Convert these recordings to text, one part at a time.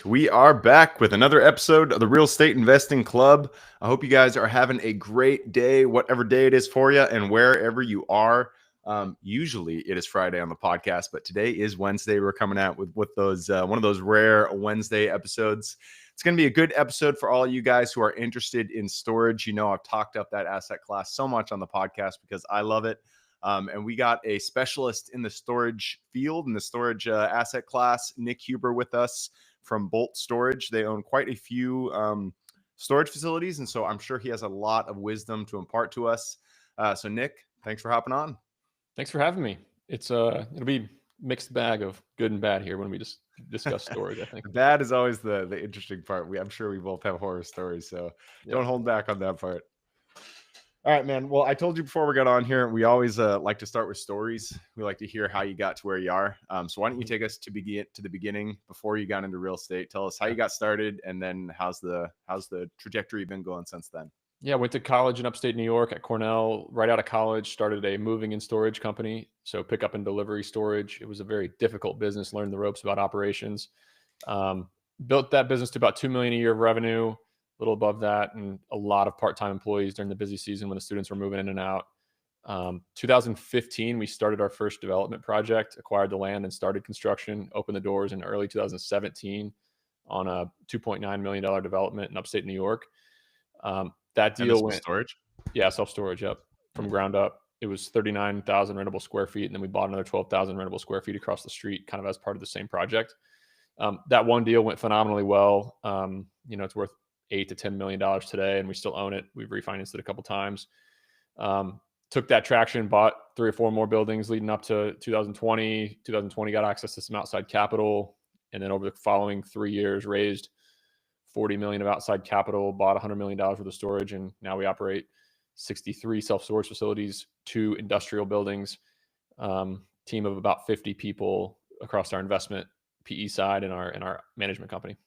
We are back with another episode of the Real Estate Investing Club. I hope you guys are having a great day, whatever day it is for you, and wherever you are. Usually it is Friday on the podcast, but today is Wednesday. We're coming out with those one of those rare Wednesday episodes. It's going to be a good episode for all you guys who are interested in storage. You know, I've talked up that asset class so much on the podcast because I love it. And we got a specialist in the storage field, in the storage asset class, Nick Huber, with us from Bolt Storage. They own quite a few storage facilities, and so I'm sure he has a lot of wisdom to impart to us. So Nick, thanks for hopping on. Thanks for having me. It'll be mixed bag of good and bad here when we just discuss storage, I think. Bad is always the interesting part. I'm sure we both have horror stories, so don't hold back on that part. All right, man. Well, I told you before we got on here, we always like to start with stories. We like to hear how you got to where you are. So why don't you take us to the beginning before you got into real estate? Tell us how you got started, and then how's the trajectory been going since then? Yeah, went to college in upstate New York at Cornell. Right out of college, started a moving and storage company. So pickup and delivery storage. It was a very difficult business. Learned the ropes about operations. Built that business to about $2 million a year of revenue, a little above that, and a lot of part-time employees during the busy season when the students were moving in and out. 2015, we started our first development project, acquired the land and started construction, opened the doors in early 2017 on a $2.9 million development in upstate New York. That deal went storage. Yeah, self-storage. Yep. From ground up. It was 39,000 rentable square feet. And then we bought another 12,000 rentable square feet across the street, kind of as part of the same project. That one deal went phenomenally well. It's worth $8 to $10 million today, and we still own it. We've refinanced it a couple times. Took that traction, bought 3 or 4 more buildings leading up to 2020. 2020 got access to some outside capital. And then over the following 3 years, raised $40 million of outside capital, bought $100 million worth of storage, and now we operate 63 self-storage facilities, 2 industrial buildings, team of about 50 people across our investment PE side and our management company.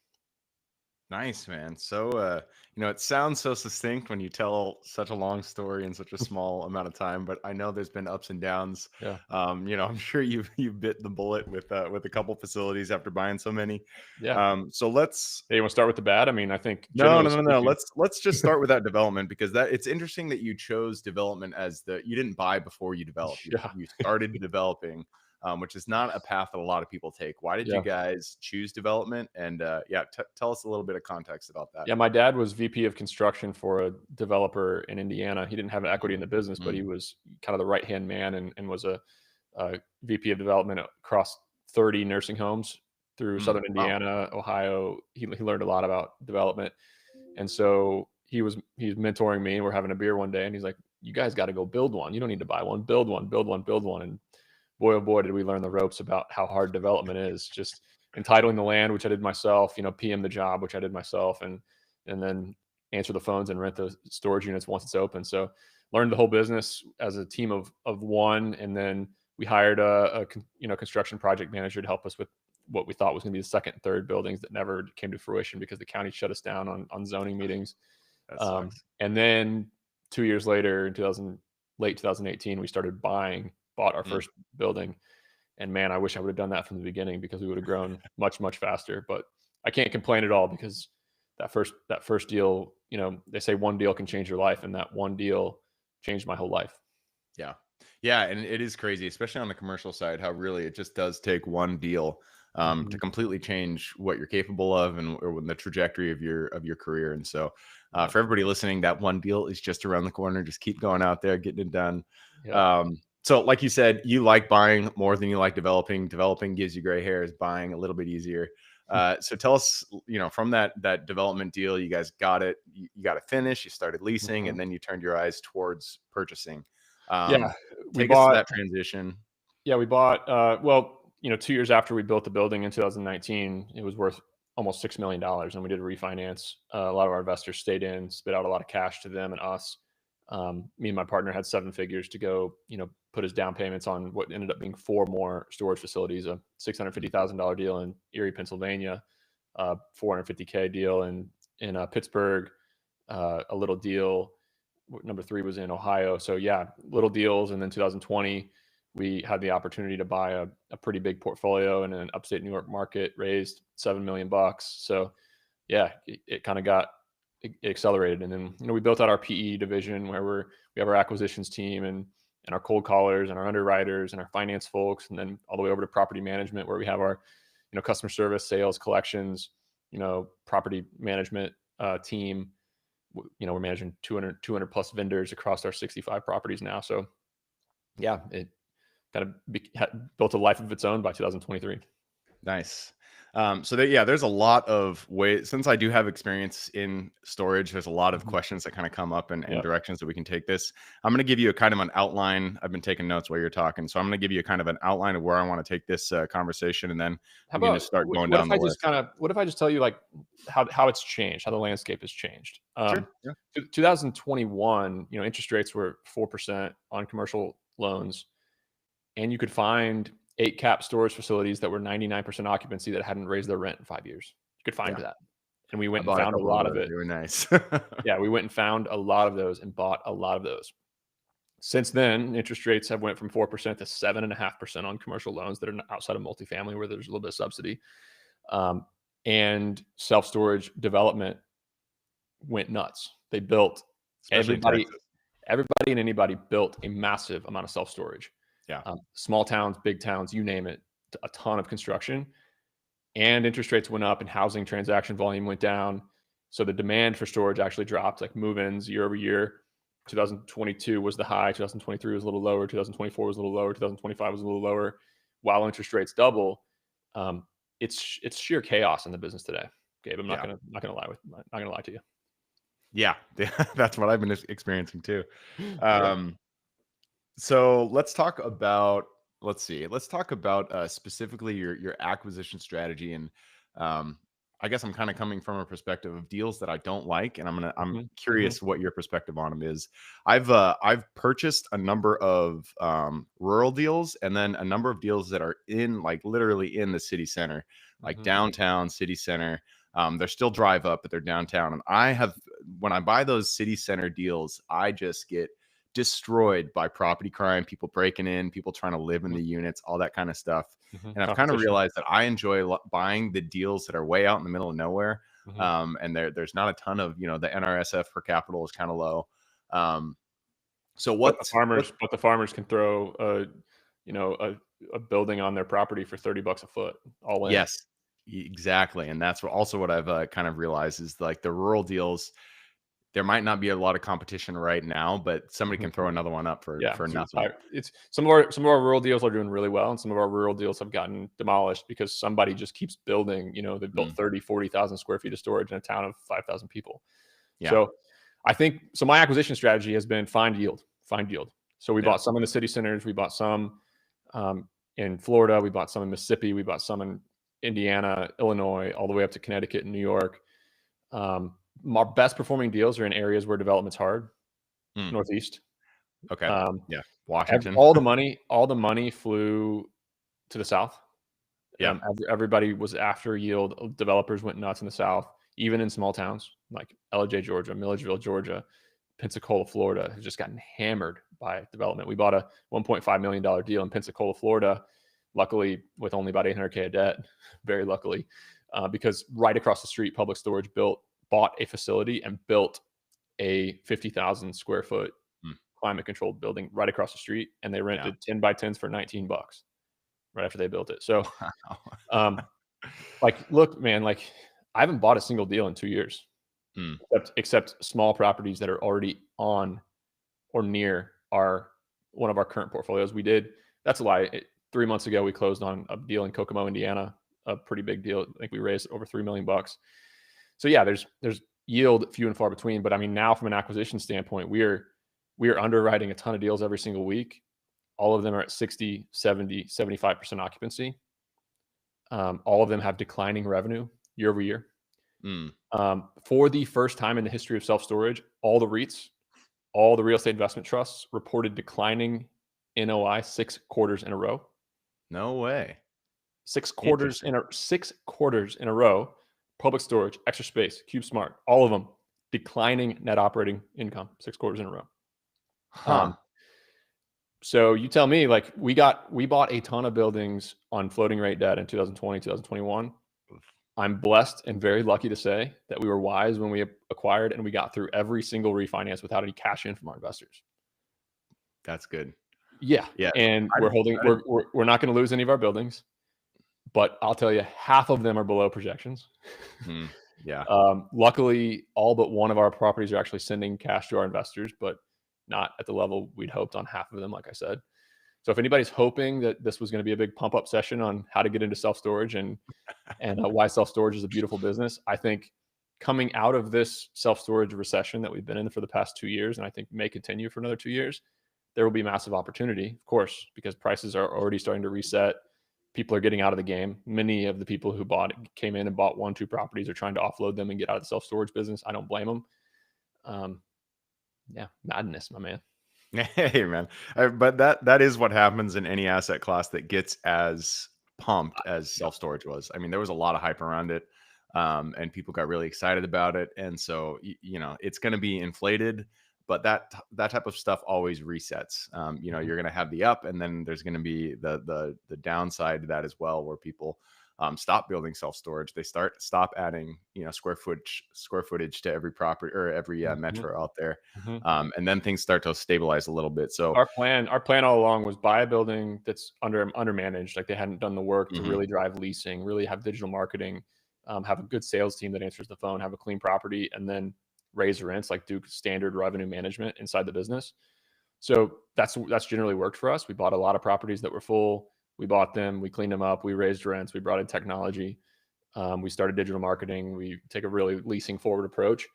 Nice, man. So, it sounds so succinct when you tell such a long story in such a small amount of time, but I know there's been ups and downs. Yeah. I'm sure you've bit the bullet with a couple facilities after buying so many. Yeah. So let's. Hey, you want to start with the bad? I mean, I think No. Let's just start with that development, because it's interesting that you chose development as you didn't buy before you developed. You started developing. Which is not a path that a lot of people take. Why did you guys choose development? And tell us a little bit of context about that. Yeah, my dad was VP of construction for a developer in Indiana. He didn't have equity in the business, but he was kind of the right-hand man and was a VP of development across 30 nursing homes through Southern Indiana, Ohio. He learned a lot about development. And so he's mentoring me, and we're having a beer one day, and he's like, you guys got to go build one. You don't need to buy one. Build one, build one, build one. And boy, oh boy, did we learn the ropes about how hard development is. Just entitling the land, which I did myself, PM the job, which I did myself, and then answer the phones and rent the storage units once it's open. So learned the whole business as a team of one. And then we hired a construction project manager to help us with what we thought was going to be the second and third buildings that never came to fruition because the county shut us down on zoning meetings. And then 2 years later, in late 2018, we started bought our first building. And man, I wish I would have done that from the beginning, because we would have grown much, much faster. But I can't complain at all, because that first deal, they say one deal can change your life, and that one deal changed my whole life. Yeah. And it is crazy, especially on the commercial side, how really it just does take one deal to completely change what you're capable of or the trajectory of your career. And so for everybody listening, that one deal is just around the corner. Just keep going out there, getting it done. Yeah. So like you said, you like buying more than you like developing. Developing gives you gray hairs, buying a little bit easier. So tell us, from that development deal, you guys got it, you got it finished, you started leasing, and then you turned your eyes towards purchasing. We bought that transition. Yeah, we bought, 2 years after we built the building in 2019, it was worth almost $6 million, and we did a refinance. A lot of our investors stayed in, spit out a lot of cash to them and us. Me and my partner had 7 figures to go, put his down payments on what ended up being 4 more storage facilities, a $650,000 deal in Erie, Pennsylvania, $450K deal in Pittsburgh, a little deal. Number 3 was in Ohio. So yeah, little deals. And then 2020, We had the opportunity to buy a pretty big portfolio in an upstate New York market, raised $7 million. So yeah, it kind of got accelerated. And then, we built out our PE division where we have our acquisitions team and our cold callers and our underwriters and our finance folks, and then all the way over to property management where we have our, customer service, sales, collections, property management team. We're managing 200 plus vendors across our 65 properties now. So yeah, it kind of built a life of its own by 2023. Nice. There's a lot of ways, since I do have experience in storage, there's a lot of questions that kind of come up and directions that we can take this. I'm going to give you a kind of an outline. I've been taking notes while you're talking. So I'm going to give you a kind of an outline of where I want to take this conversation. And then we're going to start going down the list. What if I just tell you like how it's changed, how the landscape has changed? Sure. Yeah. 2021, interest rates were 4% on commercial loans, and you could find 8 cap storage facilities that were 99% occupancy that hadn't raised their rent in 5 years. You could find that. And we went and found a lot of it. They were nice. Yeah, we went and found a lot of those and bought a lot of those. Since then, interest rates have went from 4% to 7.5% on commercial loans that are outside of multifamily where there's a little bit of subsidy. And self-storage development went nuts. They built, everybody and anybody built a massive amount of self-storage. Yeah. Small towns, big towns, you name it, a ton of construction, and interest rates went up and housing transaction volume went down. So the demand for storage actually dropped, like move-ins year over year. 2022 was the high, 2023 was a little lower, 2024 was a little lower, 2025 was a little lower. While interest rates double, it's sheer chaos in the business today. Gabe, I'm not gonna lie to you. Yeah, that's what I've been experiencing too. So let's talk about specifically your acquisition strategy. And I guess I'm kind of coming from a perspective of deals that I don't like, and I'm curious what your perspective on them is. I've purchased a number of rural deals, and then a number of deals that are literally in the city center, like downtown city center. They're still drive up, but they're downtown. And when I buy those city center deals, I just get destroyed by property crime, people breaking in, people trying to live in the units, all that kind of stuff. And I've kind of realized that I enjoy buying the deals that are way out in the middle of nowhere. And there's not a ton of, the NRSF per capital is kind of low. But the farmers can throw a building on their property for $30 a foot all in. Yes, exactly. And that's what I've kind of realized is like the rural deals, there might not be a lot of competition right now, but somebody can throw another one up for nothing. It's some of our rural deals are doing really well, and some of our rural deals have gotten demolished because somebody just keeps building. They built 40,000 square feet of storage in a town of 5,000 people. Yeah. So I think my acquisition strategy has been find yield. So we bought some in the city centers, we bought some in Florida, we bought some in Mississippi, we bought some in Indiana, Illinois, all the way up to Connecticut and New York. Our best performing deals are in areas where development's hard. Northeast. Okay. Washington. All the money flew to the South. Yeah. Everybody was after yield. Developers went nuts in the South, even in small towns like Ellijay, Georgia, Milledgeville, Georgia, Pensacola, Florida, have just gotten hammered by development. We bought a $1.5 million deal in Pensacola, Florida, luckily with only about $800K of debt, very luckily, because right across the street, Public Storage bought a facility and built a 50,000 square foot climate controlled building right across the street. And they rented 10 by 10s for $19 right after they built it. So, look, man, I haven't bought a single deal in 2 years, except small properties that are already on or near one of our current portfolios. That's a lie. 3 months ago, we closed on a deal in Kokomo, Indiana, a pretty big deal. I think we raised over $3 million. So yeah, there's yield few and far between, but I mean, now from an acquisition standpoint, we are underwriting a ton of deals every single week. All of them are at 60, 70, 75% occupancy. All of them have declining revenue year over year. For the first time in the history of self-storage, all the REITs, all the real estate investment trusts reported declining NOI 6 quarters in a row. No way. 6 quarters in a row. Public Storage, Extra Space, CubeSmart, all of them declining net operating income 6 quarters in a row. So you tell me, like we bought a ton of buildings on floating rate debt in 2020, 2021. I'm blessed and very lucky to say that we were wise when we acquired, and we got through every single refinance without any cash in from our investors. That's good. Yeah. Yeah. And I we're didn't, holding, I didn't, we're not going to lose any of our buildings, but I'll tell you, half of them are below projections. yeah. Luckily, all but one of our properties are actually sending cash to our investors, but not at the level we'd hoped on half of them, like I said. So if anybody's hoping that this was going to be a big pump up session on how to get into self-storage and why self-storage is a beautiful business, I think coming out of this self-storage recession that we've been in for the past 2 years, and I think may continue for another 2 years, there will be massive opportunity, of course, because prices are already starting to reset. People are getting out of the game. Many of the people who came in and bought 1-2 properties are trying to offload them and get out of the self-storage business. I don't blame them. Yeah, madness, my man. Hey, man. But that is what happens in any asset class that gets as pumped as Yeah. self-storage was. I mean, there was a lot of hype around it, and people got really excited about it. And so, it's going to be inflated, but that type of stuff always resets. You're going to have the up, and then there's going to be the downside to that as well, where people stop building self-storage. They stop adding square footage to every property or every metro out there. And then things start to stabilize a little bit. So Our plan all along was buy a building that's under managed, like they hadn't done the work to really drive leasing, really have digital marketing, have a good sales team that answers the phone, have a clean property, and then raise rents, like do standard revenue management inside the business. So that's generally worked for us. We bought a lot of properties that were full. We bought them, we cleaned them up, we raised rents, we brought in technology, we started digital marketing. We take a really leasing forward approach.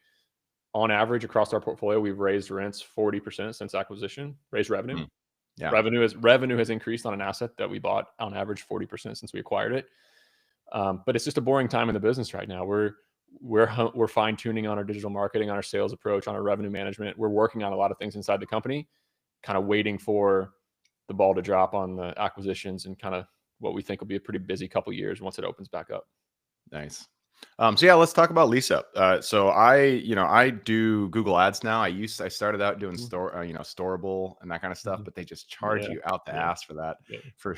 On average, across our portfolio, we've raised rents 40% since acquisition, raised revenue. yeah. Revenue has increased on an asset that we bought on average 40% since we acquired it. But it's just a boring time in the business right now. We're fine tuning on our digital marketing, on our sales approach, on our revenue management. We're working on a lot of things inside the company, kind of waiting for the ball to drop on the acquisitions and kind of what we think will be a pretty busy couple years once it opens back up. Nice. So yeah, let's talk about lease up. So I do Google Ads now. I started out doing storable and that kind of stuff, but they just charge Yeah, you out the ass for that yeah. for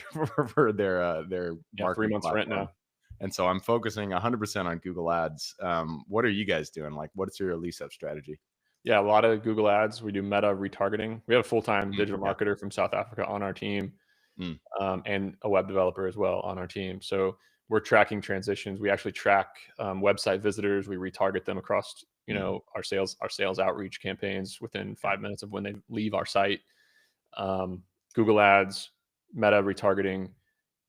their 3 marketing months rent platform. now. And so I'm focusing 100% on Google Ads. What are you guys doing? Like, what's your lease up strategy? Yeah, a lot of Google Ads. We do Meta retargeting. We have a full-time digital Yeah. marketer from South Africa on our team, Mm. and a web developer as well on our team. So we're tracking transitions. We actually track website visitors. We retarget them across, our sales outreach campaigns within 5 minutes of when they leave our site. Google Ads, Meta retargeting,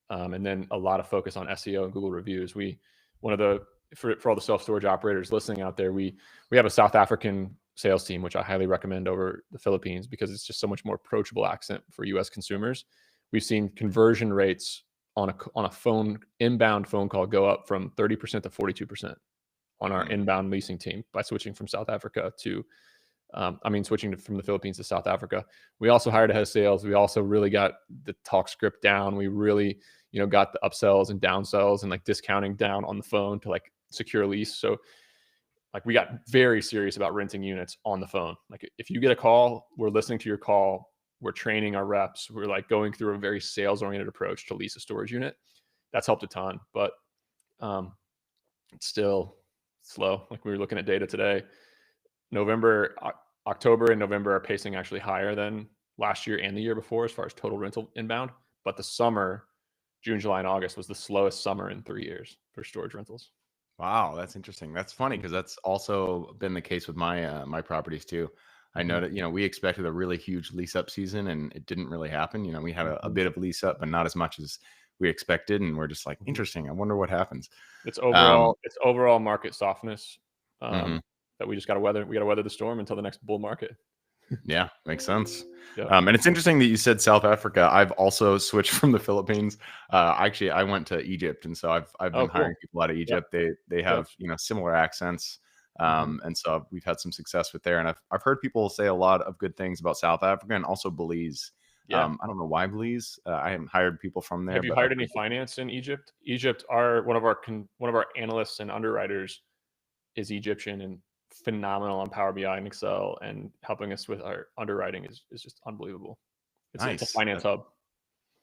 and then a lot of focus on SEO and Google reviews. For all the self-storage operators listening out there, we have a South African sales team, which I highly recommend over the Philippines because it's just so much more approachable accent for US consumers. We've seen conversion rates on a inbound phone call go up from 30% to 42% on our inbound leasing team by switching from South Africa to switching from the Philippines to South Africa. We also hired a head of sales. We also really got the talk script down. We really, got the upsells and downsells and like discounting down on the phone to like secure lease. So like we got very serious about renting units on the phone. Like if you get a call, we're listening to your call. We're training our reps. We're like going through a very sales oriented approach to lease a storage unit. That's helped a ton, but it's still slow. Like we were looking at data today. October and November are pacing actually higher than last year and the year before as far as total rental inbound. But the summer, June, July, and August was the slowest summer in 3 years for storage rentals. Wow, that's interesting. That's funny because that's also been the case with my properties too. I know that we expected a really huge lease up season and it didn't really happen. We had a bit of lease up, but not as much as we expected, and we're just like, interesting. I wonder what happens. It's overall market softness that we just got to weather. We got to weather the storm until the next bull market. Yeah, makes sense. Yep. And it's interesting that you said South Africa. I've also switched from the Philippines. Actually, I went to Egypt, and so I've been hiring people out of Egypt. Yep. They have similar accents, and so we've had some success with there. And I've heard people say a lot of good things about South Africa and also Belize. Yeah. I don't know why Belize. I haven't hired people from there. Have you hired any finance in Egypt? Egypt, one of our analysts and underwriters is Egyptian and phenomenal on Power BI and Excel, and helping us with our underwriting is just unbelievable. It's a Nice. finance hub.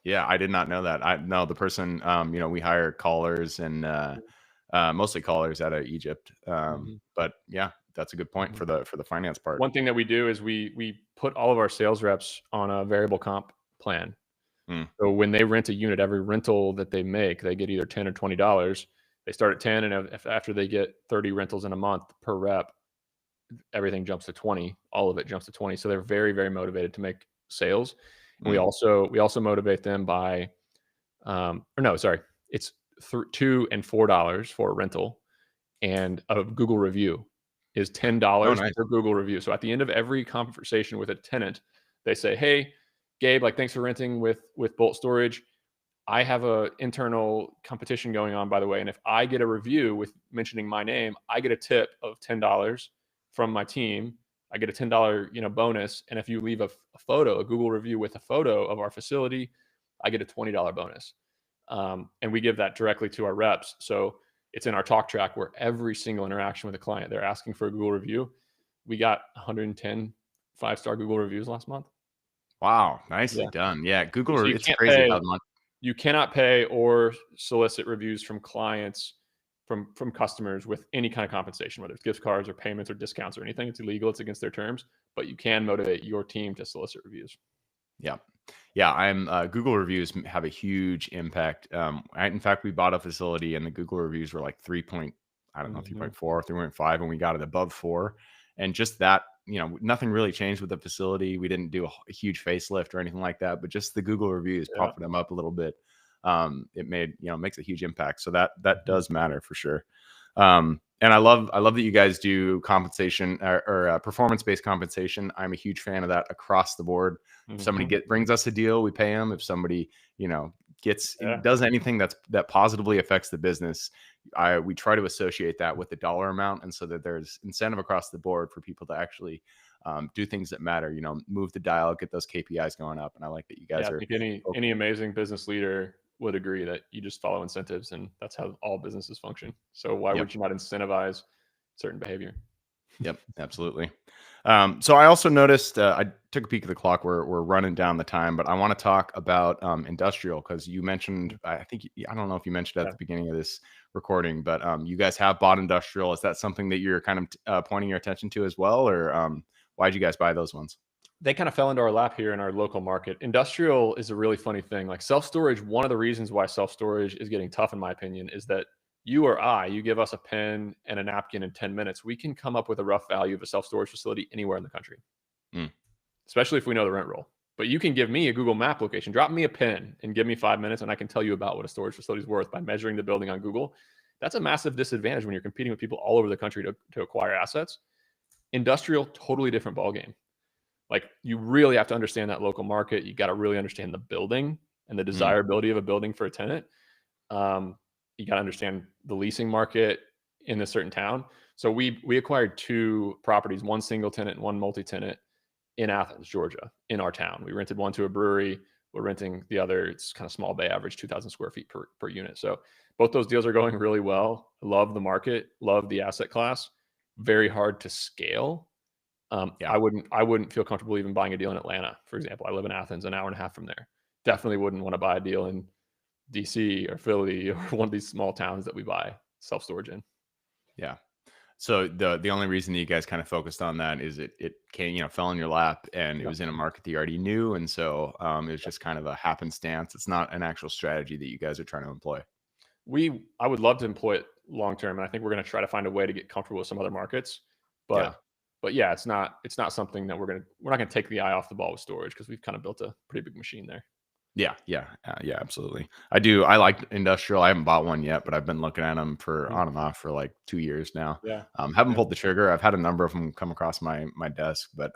Yeah, I did not know that. I know the person, we hire callers and mostly callers out of Egypt. Mhm. But yeah, that's a good point Mhm. for the finance part. One thing that we do is we put all of our sales reps on a variable comp plan. Mm, So when they rent a unit, every rental that they make, they get either 10 or $20. They start at 10, and if after they get 30 rentals in a month per rep, everything jumps to 20. All of it jumps to 20. So they're very, very motivated to make sales. And mm. we also motivate them by or no, sorry, it's $2 and $4 for a rental, and a Google review is Oh, $10 nice. per Google review. So at the end of every conversation with a tenant, they say, "Hey, Gabe, like thanks for renting with Bolt Storage. I have a internal competition going on, by the way, and if I get a review with mentioning my name, I get a tip of $10 from my team. I get a $10, bonus, and if you leave a photo, a Google review with a photo of our facility, I get a $20 bonus." And we give that directly to our reps. So it's in our talk track where every single interaction with a client, they're asking for a Google review. We got 110 5-star Google reviews last month. Wow, nicely Yeah. done. Yeah, So Google, it's crazy how much. you cannot pay or solicit reviews from clients, from customers with any kind of compensation, whether it's gift cards or payments or discounts or anything. It's illegal. It's against their terms, but you can motivate your team to solicit reviews. Yeah. Yeah, Google reviews have a huge impact. In fact, we bought a facility and the Google reviews were like 3 point, I don't know, Mhm. 3.4, 3.5, and we got it above 4. And just that, nothing really changed with the facility. We didn't do a huge facelift or anything like that, but just the Google reviews Yeah. popping them up a little bit. It makes a huge impact. So that Mhm. does matter for sure. And I love that you guys do compensation or performance-based compensation. I'm a huge fan of that across the board. If somebody Mhm. brings us a deal, we pay them. If somebody, Yeah. does anything that positively affects the business, we try to associate that with the dollar amount, and so that there's incentive across the board for people to actually do things that matter. Move the dial, get those KPIs going up. And I like that you Yeah, guys I are. think any amazing business leader would agree that you just follow incentives, and that's how all businesses function. So why Yep. would you not incentivize certain behavior? Yep, absolutely. So I also noticed, I took a peek at the clock. We're running down the time, but I want to talk about industrial because you mentioned, I think, I don't know if you mentioned at Yeah. the beginning of this recording, but you guys have bought industrial. Is that something that you're kind of pointing your attention to as well, or why'd you guys buy those ones? They kind of fell into our lap here in our local market. Industrial is a really funny thing. Like self-storage, one of the reasons why self-storage is getting tough, in my opinion, is that you give us a pen and a napkin in 10 minutes, we can come up with a rough value of a self-storage facility anywhere in the country, Mm, especially if we know the rent roll. But you can give me a Google map location, drop me a pin and give me 5 minutes, and I can tell you about what a storage facility is worth by measuring the building on Google. That's a massive disadvantage when you're competing with people all over the country to acquire assets. Industrial, totally different ballgame. Like you really have to understand that local market. You got to really understand the building and the mm, desirability of a building for a tenant. Um, you got to understand the leasing market in a certain town. So we acquired two properties, one single tenant and one multi-tenant in Athens, Georgia, in our town. We rented one to a brewery. We're renting the other. It's kind of small bay, average 2,000 square feet per unit. So both those deals are going really well. Love the market. Love the asset class. Very hard to scale. yeah. I wouldn't feel comfortable even buying a deal in Atlanta, for example. I live in Athens, an hour and a half from there. Definitely wouldn't want to buy a deal in DC or Philly or one of these small towns that we buy self storage in. Yeah. So the only reason that you guys kind of focused on that is it came, fell in your lap and it Yep. was in a market that you already knew. And so it was just kind of a happenstance. It's not an actual strategy that you guys are trying to employ. I would love to employ it long term, and I think we're going to try to find a way to get comfortable with some other markets. Yeah. But yeah, it's not something that we're not going to take the eye off the ball with storage because we've kind of built a pretty big machine there. Yeah, absolutely. I like industrial. I haven't bought one yet, but I've been looking at them for Mhm. on and off for like 2 years now. Yeah. Haven't Yeah. pulled the trigger. I've had a number of them come across my desk, but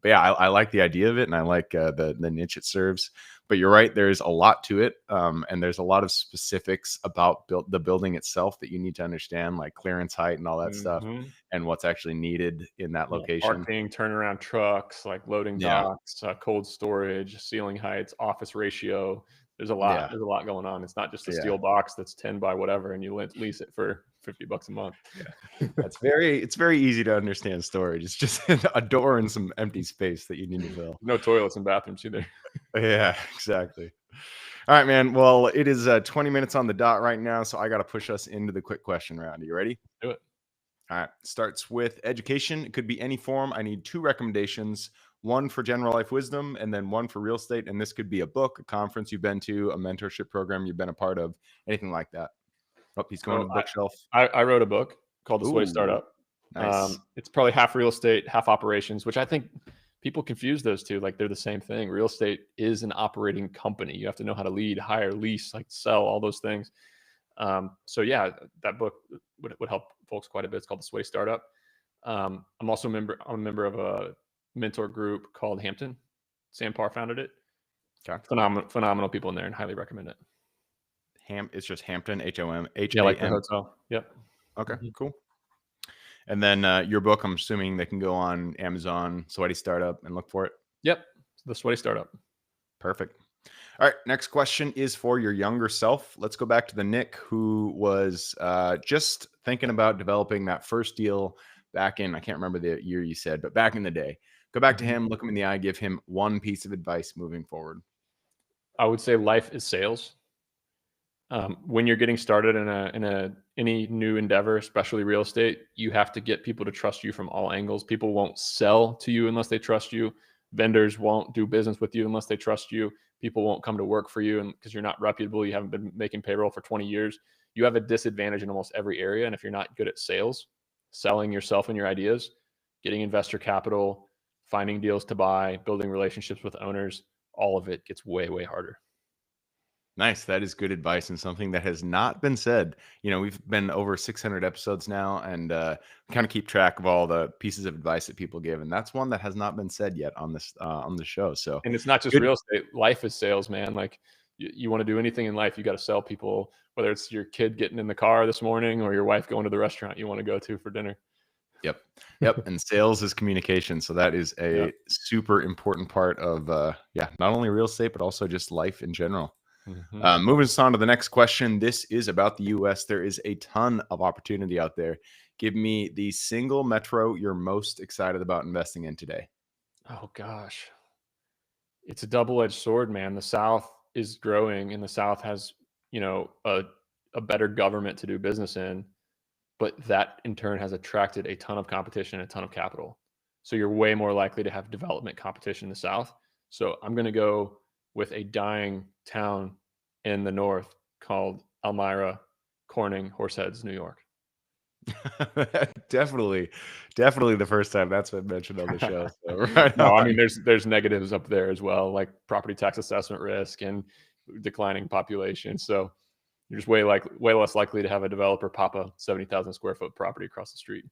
yeah, I like the idea of it, and I like the niche it serves. But you're right, there's a lot to it, and there's a lot of specifics about the building itself that you need to understand, like clearance height and all that stuff, Mhm. and what's actually needed in that Yeah, location. parking, turnaround trucks, like loading Yeah, docks, cold storage, ceiling heights, office ratio. There's a lot. Yeah. There's a lot going on. It's not just a Yeah. steel box that's 10 by whatever, and you lease it for $50 a month. It's very easy to understand storage. It's just a door and some empty space that you need to fill. No toilets and bathrooms either. Yeah, exactly. All right, man. Well, it is 20 minutes on the dot right now, so I got to push us into the quick question round. Are you ready? Do it. All right. Starts with education. It could be any form. I need 2 recommendations, one for general life wisdom and then one for real estate. And this could be a book, a conference you've been to, a mentorship program you've been a part of, anything like that. Oh, he's going to the bookshelf. I wrote a book called The Sway Ooh, Startup. nice. It's probably half real estate, half operations, which I think people confuse those two. Like they're the same thing. Real estate is an operating company. You have to know how to lead, hire, lease, like sell, all those things. So yeah, that book would help folks quite a bit. It's called The Sway Startup. I'm also I'm a member of a mentor group called Hampton. Sam Parr founded it. Okay. Phenomenal people in there, and highly recommend it. It's just Hampton, HOM, Yeah, like the hotel. Yep. Okay, cool. And then your book, I'm assuming they can go on Amazon, Sweaty Startup, and look for it. Yep. The Sweaty Startup. Perfect. All right. Next question is for your younger self. Let's go back to the Nick who was just thinking about developing that first deal back in, I can't remember the year you said, but back in the day. Go back to him, look him in the eye, give him one piece of advice moving forward. I would say life is sales. When you're getting started in any new endeavor, especially real estate, you have to get people to trust you from all angles. People won't sell to you unless they trust you. Vendors won't do business with you unless they trust you. People won't come to work for you, and because you're not reputable, you haven't been making payroll for 20 years. You have a disadvantage in almost every area. And if you're not good at sales, selling yourself and your ideas, getting investor capital, finding deals to buy, building relationships with owners, all of it gets way, way harder. Nice. That is good advice and something that has not been said. We've been over 600 episodes now and kind of keep track of all the pieces of advice that people give. And that's one that has not been said yet on the show. So, and it's not just real estate. Life is sales, man. Like you want to do anything in life, you got to sell people, whether it's your kid getting in the car this morning or your wife going to the restaurant you want to go to for dinner. Yep. And sales is communication. So that is a super important part of, not only real estate, but also just life in general. Moving us on to the next question. This is about the U.S. There is a ton of opportunity out there. Give me the single metro you're most excited about investing in today. Oh, gosh. It's a double-edged sword, man. The South is growing, and the South has, a better government to do business in. But that, in turn, has attracted a ton of competition and a ton of capital. So you're way more likely to have development competition in the South. So I'm going to go with a dying town in the North called Elmira, Corning, Horseheads, New York. Definitely the first time that's been mentioned on the show. So right no, on. I mean, there's negatives up there as well, like property tax assessment risk and declining population. So you're just way less likely to have a developer pop a 70,000 square foot property across the street.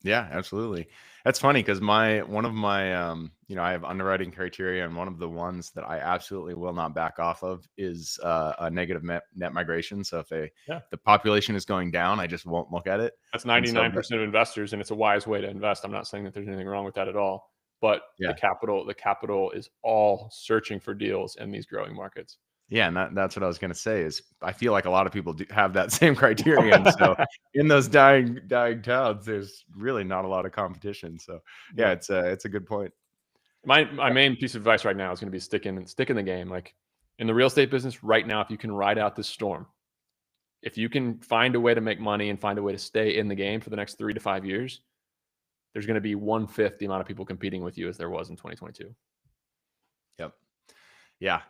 Yeah, absolutely. That's funny because one of my I have underwriting criteria, and one of the ones that I absolutely will not back off of is a negative net migration. So if the population is going down, I just won't look at it. That's 99% of investors, and it's a wise way to invest. I'm not saying that there's anything wrong with that at all, but the capital is all searching for deals in these growing markets. Yeah, and that's what I was going to say is I feel like a lot of people do have that same criterion. So in those dying towns, there's really not a lot of competition. So yeah, it's a good point. My main piece of advice right now is going to be stick in the game. Like in the real estate business right now, if you can ride out this storm, if you can find a way to make money and find a way to stay in the game for the next 3 to 5 years, there's going to be 1/5 the amount of people competing with you as there was in 2022. Yep. Yeah.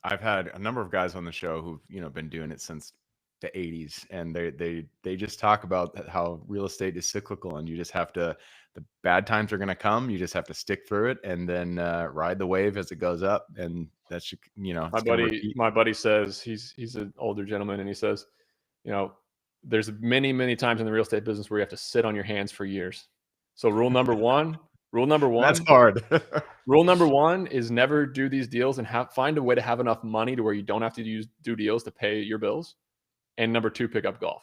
I've had a number of guys on the show who've been doing it since the 80s, and they just talk about how real estate is cyclical, and you just have to, the bad times are going to come, you just have to stick through it and then ride the wave as it goes up. And that's my buddy says, he's an older gentleman, and he says, there's many times in the real estate business where you have to sit on your hands for years. So rule number one that's hard. Rule number one is never do these deals and find a way to have enough money to where you don't have to do deals to pay your bills. And number two, pick up golf.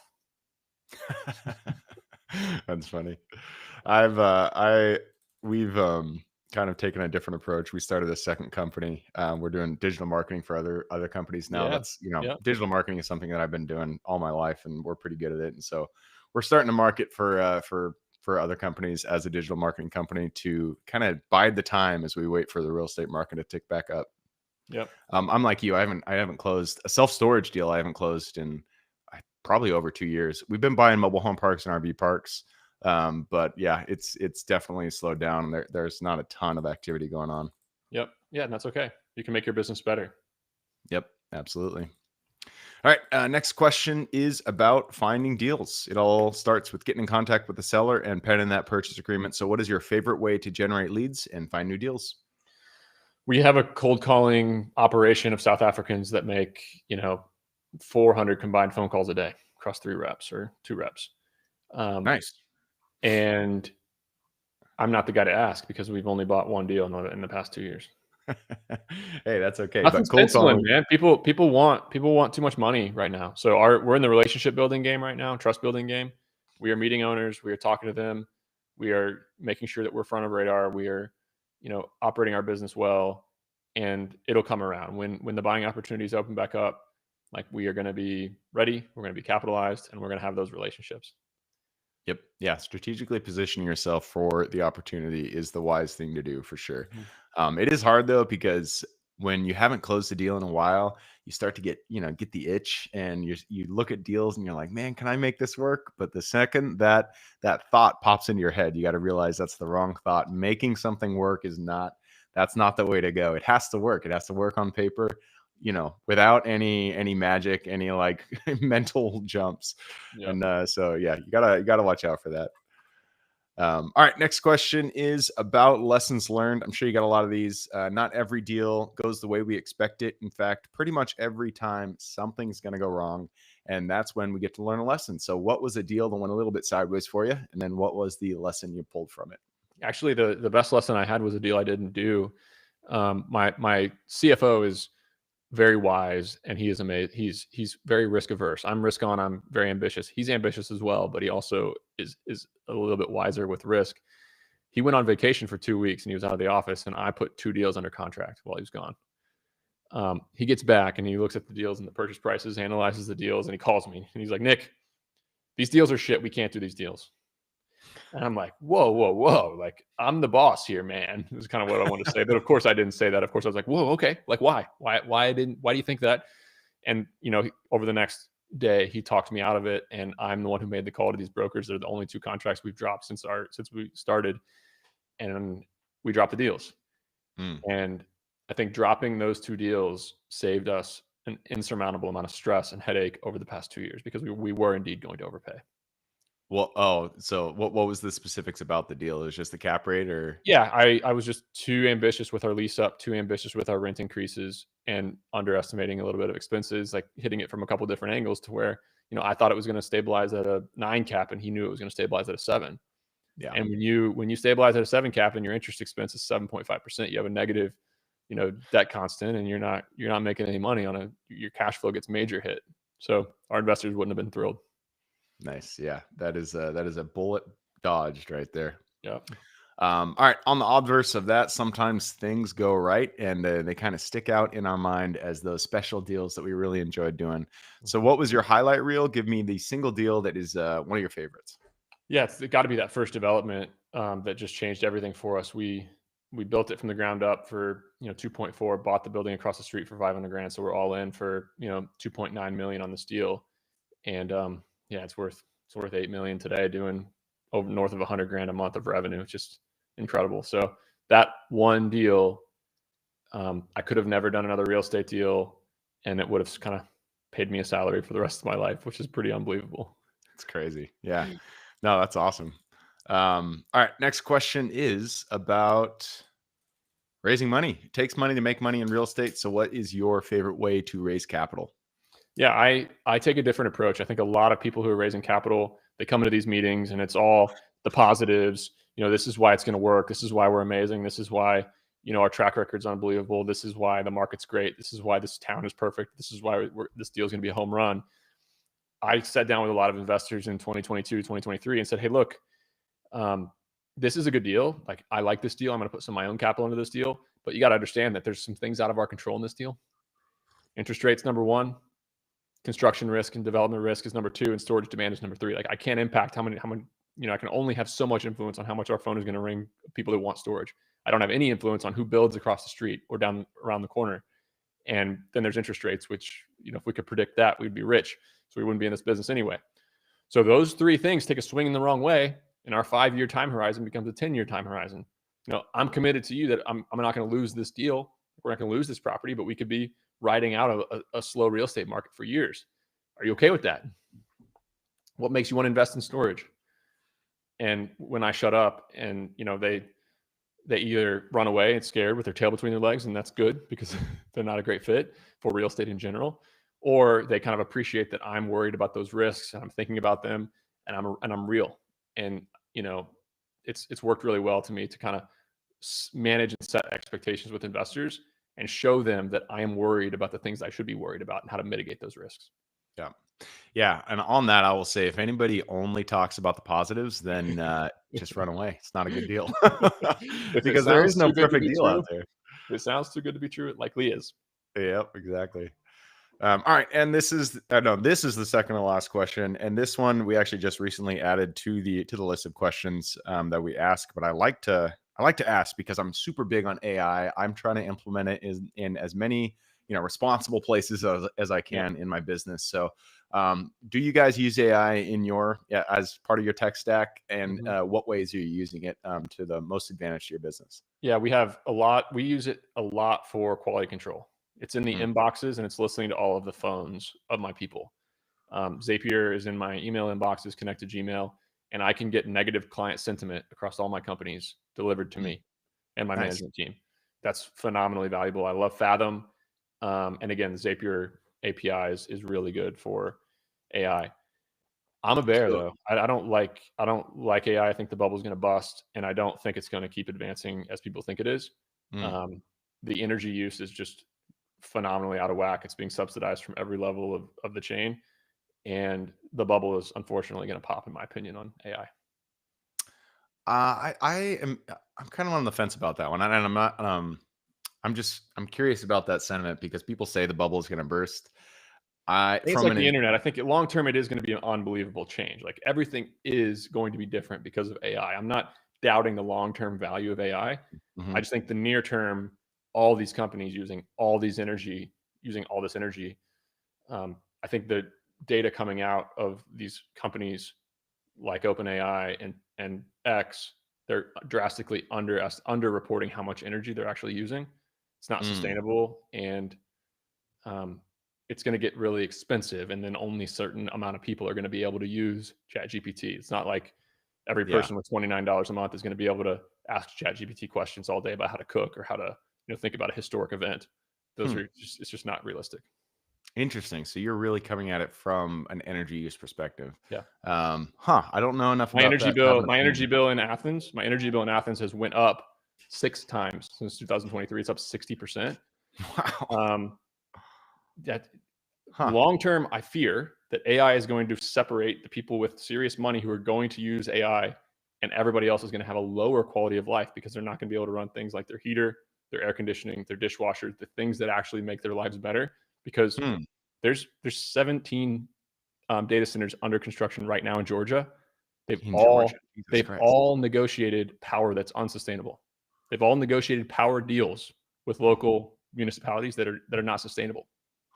That's funny. We've kind of taken a different approach. We started a second company. We're doing digital marketing for other companies now. Yeah. That's Yeah. digital marketing is something that I've been doing all my life, and we're pretty good at it. And so we're starting to market for other companies as a digital marketing company to kind of bide the time as we wait for the real estate market to tick back up. Yep. I'm like you. I haven't closed a self-storage deal. I haven't closed in probably over 2 years. We've been buying mobile home parks and RV parks. But yeah, it's definitely slowed down. There's not a ton of activity going on. Yep. Yeah. And that's okay. You can make your business better. Yep, absolutely. All right. Next question is about finding deals. It all starts with getting in contact with the seller and penning that purchase agreement. So, what is your favorite way to generate leads and find new deals? We have a cold calling operation of South Africans that make, 400 combined phone calls a day across 3 reps or 2 reps. Nice. And I'm not the guy to ask because we've only bought 1 deal in the past 2 years. Hey, that's okay. Nothing's But cold penciling, calling, man. People want too much money right now. So we're in the relationship building game right now, trust building game. We are meeting owners. We are talking to them. We are making sure that we're front of radar. We are, operating our business well, and it'll come around when the buying opportunities open back up. Like, we are going to be ready. We're going to be capitalized, and we're going to have those relationships. yep. Yeah. Strategically positioning yourself for the opportunity is the wise thing to do for sure. It is hard though, because when you haven't closed a deal in a while, you start to get the itch, and you look at deals and you're like, man, can I make this work? But the second that thought pops into your head, you got to realize that's the wrong thought. Making something work that's not the way to go. It has to work. It has to work on paper, without any magic, any like mental jumps. Yep. And so yeah, you gotta watch out for that. All right, next question is about lessons learned. I'm sure you got a lot of these. Not every deal goes the way we expect it. In fact, pretty much every time something's going to go wrong, and that's when we get to learn a lesson. So, what was a deal that went a little bit sideways for you, and then what was the lesson you pulled from it? Actually, the best lesson I had was a deal I didn't do. My CFO is very wise, and he is amazing. He's very risk averse. I'm risk on. I'm very ambitious. He's ambitious as well, but he also is a little bit wiser with risk. He went on vacation for 2 weeks and he was out of the office, and I put 2 deals under contract while he was gone. He gets back and he looks at the deals and the purchase prices, analyzes the deals, and he calls me and he's like, Nick, these deals are shit. We can't do these deals. And I'm like, whoa, whoa, whoa. Like, I'm the boss here, man. This is kind of what I want to say. But of course I didn't say that. Of course I was like, whoa, okay. Like, why do you think that? And, over the next day, he talked me out of it. And I'm the one who made the call to these brokers. They're the only 2 contracts we've dropped since we started. And we dropped the deals. And I think dropping those 2 deals saved us an insurmountable amount of stress and headache over the past 2 years, because we were indeed going to overpay. Well, so what was the specifics about the deal? It was just the cap rate, or Yeah, I was just too ambitious with our lease up, too ambitious with our rent increases, and underestimating a little bit of expenses, like hitting it from a couple different angles to where, I thought it was going to stabilize at a 9 cap, and he knew it was going to stabilize at a 7. yeah. And when you stabilize at a 7 cap and your interest expense is 7.5%, you have a negative, debt constant, and you're not making any money on your cash flow gets major hit. So our investors wouldn't have been thrilled. Nice. Yeah, that is a bullet dodged right there. Yeah. All right. On the obverse of that, sometimes things go right, and they kind of stick out in our mind as those special deals that we really enjoyed doing. So, what was your highlight reel? Give me the single deal that is one of your favorites. Yeah, it's got to be that first development that just changed everything for us. We built it from the ground up for 2.4, bought the building across the street for 500 grand, so we're all in for 2.9 million on this deal, and yeah, it's worth 8 million today, doing over north of 100 grand a month of revenue. It's just incredible. So that one deal, I could have never done another real estate deal, and it would have kind of paid me a salary for the rest of my life, which is pretty unbelievable. It's crazy. Yeah. No, that's awesome. All right. Next question is about raising money. It takes money to make money in real estate. So, what is your favorite way to raise capital? Yeah, I take a different approach. I think a lot of people who are raising capital, they come into these meetings and it's all the positives. This is why it's going to work. This is why we're amazing. This is why, our track record's unbelievable. This is why the market's great. This is why this town is perfect. This is why this deal is going to be a home run. I sat down with a lot of investors in 2022, 2023 and said, hey, look, this is a good deal. Like, I like this deal. I'm going to put some of my own capital into this deal. But you got to understand that there's some things out of our control in this deal. Interest rates, number one. Construction risk and development risk is number two, and storage demand is number three. Like, I can't impact how many, I can only have so much influence on how much our phone is going to ring people that want storage. I don't have any influence on who builds across the street or down around the corner. And then there's interest rates, which, if we could predict that, we'd be rich. So we wouldn't be in this business anyway. So those three things take a swing in the wrong way, and our 5-year time horizon becomes a 10-year time horizon. I'm committed to you that I'm not going to lose this deal. We're not going to lose this property, but we could be riding out a slow real estate market for years. Are you okay with that? What makes you want to invest in storage? And when I shut up and, they either run away and scared with their tail between their legs, and that's good because they're not a great fit for real estate in general, or they kind of appreciate that I'm worried about those risks and I'm thinking about them, and I'm real. And, it's worked really well to me to kind of manage and set expectations with investors and show them that I am worried about the things I should be worried about and how to mitigate those risks. Yeah. Yeah. And on that, I will say, if anybody only talks about the positives, then just run away. It's not a good deal. Because there is no perfect deal out there. If it sounds too good to be true, it likely is. Yep, exactly. All right. And this is the second to last question. And this one we actually just recently added to the list of questions that we ask. But I like to ask because I'm super big on AI. I'm trying to implement it in as many responsible places as I can in my business. So do you guys use AI as part of your tech stack, and what ways are you using it to the most advantage to your business? Yeah, we have a lot. We use it a lot for quality control. It's in the inboxes, and it's listening to all of the phones of my people. Zapier is in my email inboxes, connect to Gmail, and I can get negative client sentiment across all my companies delivered to me and my management team. That's phenomenally valuable. I love Fathom. And again, the Zapier API is really good for AI. I'm a bear though. I don't like AI. I think the bubble's going to bust, and I don't think it's going to keep advancing as people think it is. The energy use is just phenomenally out of whack. It's being subsidized from every level of the chain, and the bubble is unfortunately going to pop, in my opinion, on AI. I'm kind of on the fence about that one, and I'm not. I'm curious about that sentiment because people say the bubble is going to burst. It's like the internet. I think long term it is going to be an unbelievable change. Like, everything is going to be different because of AI. I'm not doubting the long term value of AI. I just think the near term, all these companies using all this energy, I think the data coming out of these companies like OpenAI and X, they're drastically under reporting how much energy they're actually using. It's not sustainable, and it's going to get really expensive, and then only certain amount of people are going to be able to use ChatGPT. It's not like every person with $29 a month is going to be able to ask ChatGPT questions all day about how to cook or how to think about a historic event. It's just not realistic. Interesting. So you're really coming at it from an energy use perspective. Yeah. I don't know enough my about energy that bill. My energy bill in Athens has went up 6 times since 2023. It's up 60%. Wow. Long term, I fear that AI is going to separate the people with serious money who are going to use AI, and everybody else is going to have a lower quality of life because they're not going to be able to run things like their heater, their air conditioning, their dishwasher, the things that actually make their lives better. Because there's 17 data centers under construction right now in Georgia. They've all negotiated power that's unsustainable. They've all negotiated power deals with local municipalities that are not sustainable.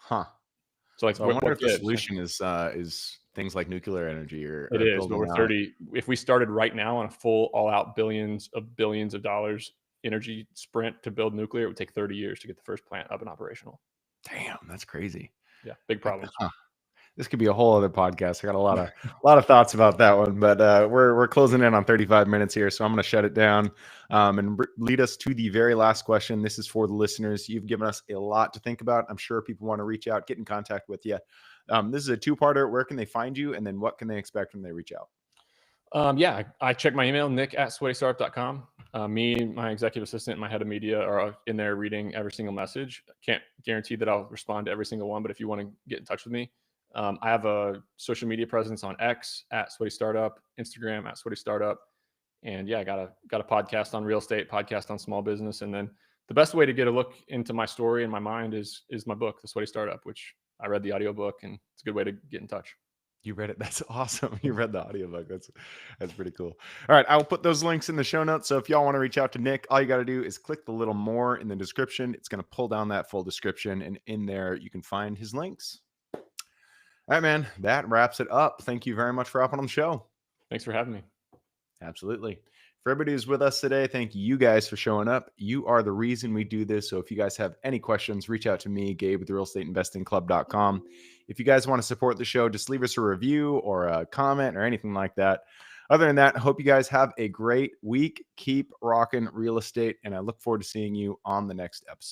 So I wonder if the solution is things like nuclear energy or it is. But we're 30. If we started right now on a full all-out billions of dollars energy sprint to build nuclear, it would take 30 years to get the first plant up and operational. Damn, that's crazy. Yeah, big problems. This could be a whole other podcast. I got a lot of thoughts about that one, but we're closing in on 35 minutes here, so I'm going to shut it down and lead us to the very last question. This is for the listeners. You've given us a lot to think about. I'm sure people want to reach out, get in contact with you. This is a two-parter. Where can they find you, and then what can they expect when they reach out? I check my email, nick@sweatystartup.com. Me, my executive assistant, and my head of media are in there reading every single message. Can't guarantee that I'll respond to every single one, but if you want to get in touch with me, I have a social media presence on X @SweatyStartup, Instagram @SweatyStartup, And yeah, I got a podcast on real estate, podcast on small business. And then the best way to get a look into my story and my mind is my book, The Sweaty Startup, which I read the audiobook, and it's a good way to get in touch. You read it. That's awesome. You read the audiobook. That's pretty cool. All right. I'll put those links in the show notes. So if y'all want to reach out to Nick, all you got to do is click the little more in the description. It's going to pull down that full description, and in there you can find his links. All right, man. That wraps it up. Thank you very much for hopping on the show. Thanks for having me. Absolutely. For everybody who's with us today, thank you guys for showing up. You are the reason we do this. So if you guys have any questions, reach out to me, Gabe, with therealestateinvestingclub.com. If you guys want to support the show, just leave us a review or a comment or anything like that. Other than that, I hope you guys have a great week. Keep rocking real estate, and I look forward to seeing you on the next episode.